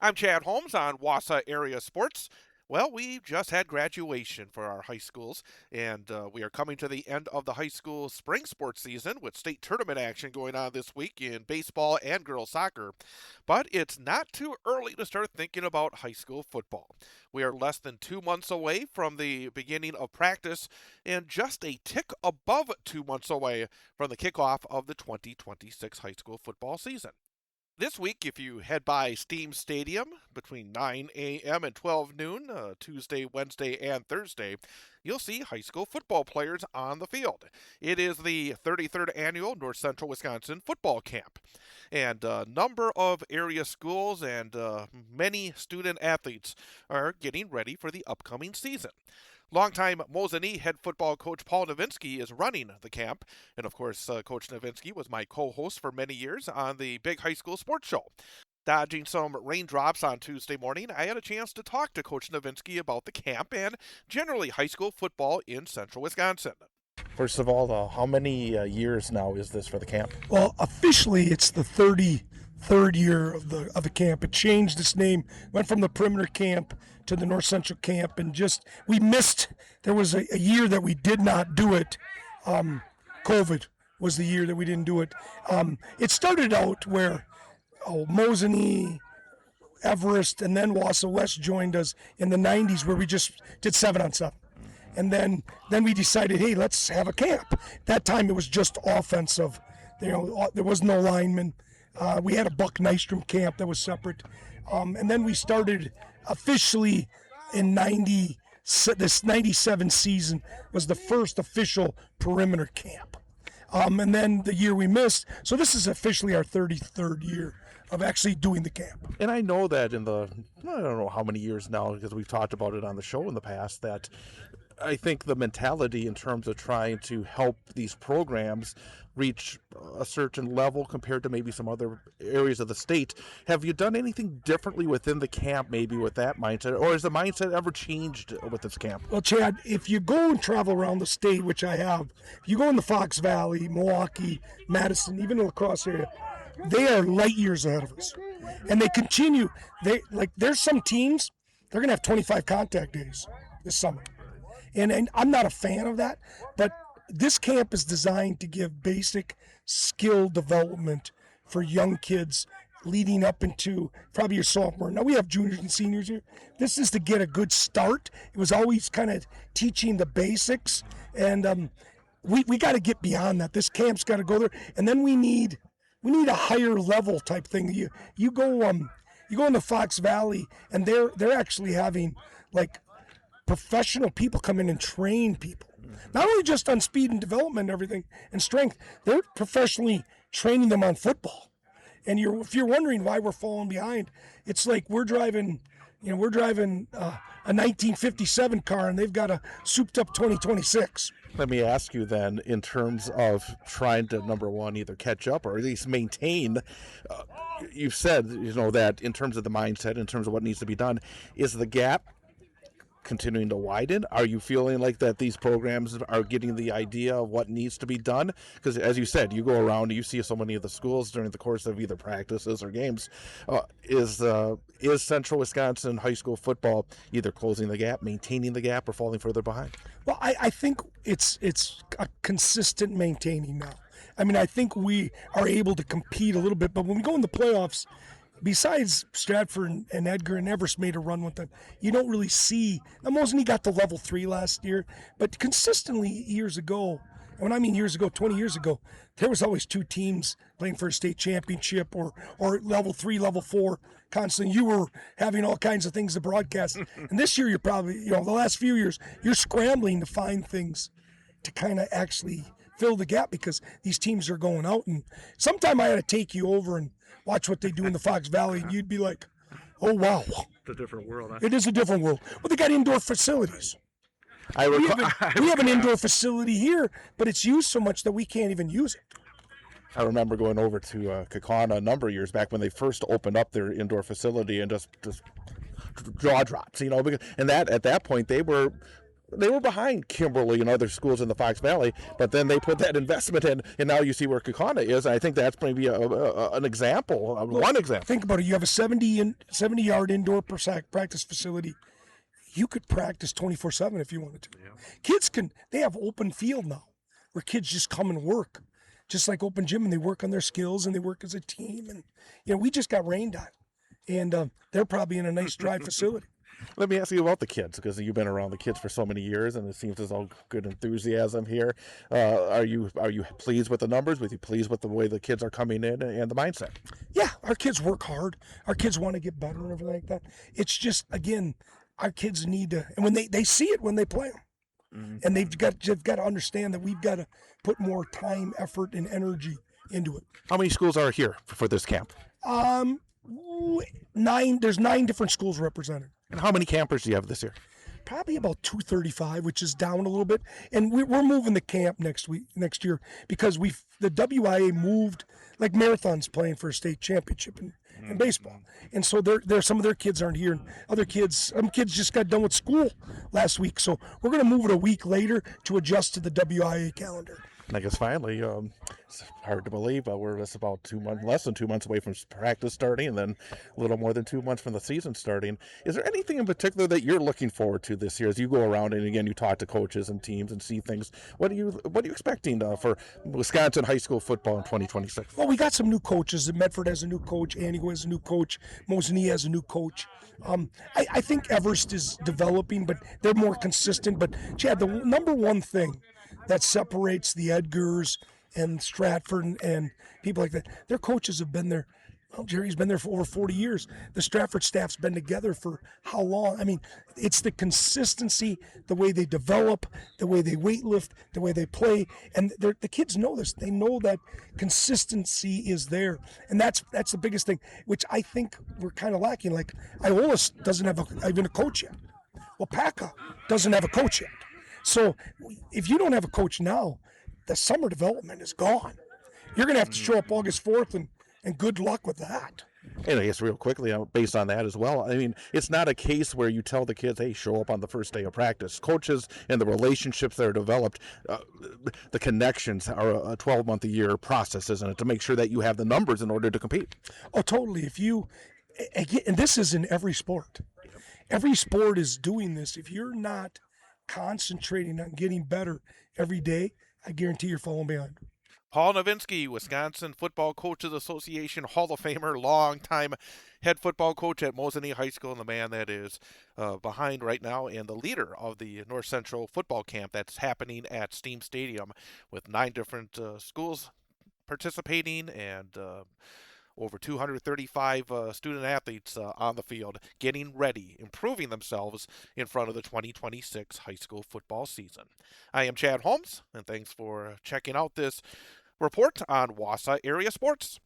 I'm Chad Holmes on Wausau Area Sports. Well, we just had graduation for our high schools, and we are coming to the end of the high school spring sports season with state tournament action going on this week in baseball and girls soccer. But it's not too early to start thinking about high school football. We are less than 2 months away from the beginning of practice and just a tick above 2 months away from the kickoff of the 2026 high school football season. This week, if you head by Stiehm Stadium between 9 a.m. and 12 noon, Tuesday, Wednesday, and Thursday, you'll see high school football players on the field. It is the 33rd annual North Central Wisconsin Football Camp. And a number of area schools and many student athletes are getting ready for the upcoming season. Longtime Mosinee head football coach Paul Nievinski is running the camp. And of course, Coach Nievinski was my co host for many years on the Big High School Sports Show. Dodging some raindrops on Tuesday morning, I had a chance to talk to Coach Nievinski about the camp and generally high school football in central Wisconsin. First of all, how many years now is this for the camp? Well, officially, it's the 33rd year of the camp. It changed its name, went from the perimeter camp to the North Central camp, and just we missed. There was a year that we did not do it. COVID was the year that we didn't do it. It started out where Mosinee, Everest, and then Wausau West joined us in the 90s, where we just did 7-on-7. And then we decided, hey, let's have a camp. That time it was just offensive. There was no lineman. We had a Buck Nystrom camp that was separate. And then we started officially in this 97 season was the first official perimeter camp. And then the year we missed, so this is officially our 33rd year of actually doing the camp. And I know that I don't know how many years now, because we've talked about it on the show in the past, that I think the mentality in terms of trying to help these programs reach a certain level compared to maybe some other areas of the state. Have you done anything differently within the camp, maybe with that mindset, or has the mindset ever changed with this camp? Well, Chad, if you go and travel around the state, which I have, if you go in the Fox Valley, Milwaukee, Madison, even the La Crosse area, they are light years ahead of us. And they continue. There's some teams, they're going to have 25 contact days this summer. And I'm not a fan of that, but this camp is designed to give basic skill development for young kids leading up into probably your sophomore. Now we have juniors and seniors here. This is to get a good start. It was always kind of teaching the basics, and we got to get beyond that. This camp's got to go there, and then we need a higher level type thing. You go in the Fox Valley, and they're actually having like professional people come in and train people. Not only just on speed and development and everything and strength, they're professionally training them on football. And if you're wondering why we're falling behind, it's like we're driving a 1957 car and they've got a souped up 2026. Let me ask you then, in terms of trying to, number one, either catch up or at least maintain, you've said, that in terms of the mindset, in terms of what needs to be done, is the gap continuing to widen? Are you feeling like that these programs are getting the idea of what needs to be done? Because as you said, you go around and you see so many of the schools during the course of either practices or games. Is Central Wisconsin high school football either closing the gap, maintaining the gap, or falling further behind? Well, I think it's a consistent maintaining now. I mean, I think we are able to compete a little bit, but when we go in the playoffs, besides Stratford and Edgar and Everest made a run with them, you don't really see. Now, Mosinee got to level 3 last year, but consistently years ago, and when I mean years ago, 20 years ago, there was always 2 teams playing for a state championship or level 3, level 4 constantly. You were having all kinds of things to broadcast. And this year, you're probably, the last few years, you're scrambling to find things to kind of actually fill the gap because these teams are going out. And sometime I had to take you over and watch what they do in the Fox Valley, and you'd be like, oh, wow. It's a different world. Huh? It is a different world. Well, they got indoor facilities. We have an indoor facility here, but it's used so much that we can't even use it. I remember going over to Kaukauna a number of years back when they first opened up their indoor facility and just jaw drops, because, and that at that point they were they were behind Kimberly and other schools in the Fox Valley, but then they put that investment in, and now you see where Kakana is. I think that's maybe an example, one example. Think about it. You have a 70-yard indoor practice facility. You could practice 24/7 if you wanted to. Yeah. Kids they have open field now where kids just come and work, just like open gym, and they work on their skills and they work as a team. And, we just got rained on, and they're probably in a nice dry facility. Let me ask you about the kids, because you've been around the kids for so many years, and it seems there's all good enthusiasm here. Are you pleased with the numbers? Are you pleased with the way the kids are coming in and the mindset? Yeah, our kids work hard. Our kids want to get better and everything like that. It's just, again, our kids need to, and when they see it when they play them, and they've got to understand that we've got to put more time, effort, and energy into it. How many schools are here for this camp? 9. There's 9 different schools represented. And how many campers do you have this year? Probably about 235, which is down a little bit. And we're moving the camp next year, because the WIA moved, like Marathon's playing for a state championship in baseball. And so some of their kids aren't here. And some kids just got done with school last week. So we're going to move it a week later to adjust to the WIA calendar. And I guess finally, it's hard to believe, but we're just about less than 2 months away from practice starting, and then a little more than 2 months from the season starting. Is there anything in particular that you're looking forward to this year as you go around and again you talk to coaches and teams and see things? What are you expecting for Wisconsin high school football in 2026? Well, we got some new coaches. Medford has a new coach. Antigo has a new coach. Mosinee has a new coach. I think Everest is developing, but they're more consistent. But Chad, the number one thing that separates the Edgars and Stratford and people like that, their coaches have been there. Well, Jerry's been there for over 40 years. The Stratford staff's been together for how long? I mean, it's the consistency, the way they develop, the way they weightlift, the way they play, and the kids know this. They know that consistency is there, and that's the biggest thing, which I think we're kind of lacking. Like Iola doesn't have even a coach yet. Well, PACA doesn't have a coach yet. So if you don't have a coach now, the summer development is gone. You're going to have to show up August 4th, and good luck with that. And I guess real quickly, based on that as well, I mean, it's not a case where you tell the kids, hey, show up on the first day of practice. Coaches and the relationships that are developed, the connections are a 12-month-a-year process, isn't it, to make sure that you have the numbers in order to compete? Oh, totally. And this is in every sport. Every sport is doing this. If you're not concentrating on getting better every day, I guarantee you're falling behind. Paul Nievinski, Wisconsin Football Coaches Association Hall of Famer, longtime head football coach at Mosinee High School, and the man that is behind right now and the leader of the North Central football camp that's happening at Stiehm Stadium with 9 different schools participating and over 235 student athletes on the field, getting ready, improving themselves in front of the 2026 high school football season. I am Chad Holmes, and thanks for checking out this report on Wausau Area Sports.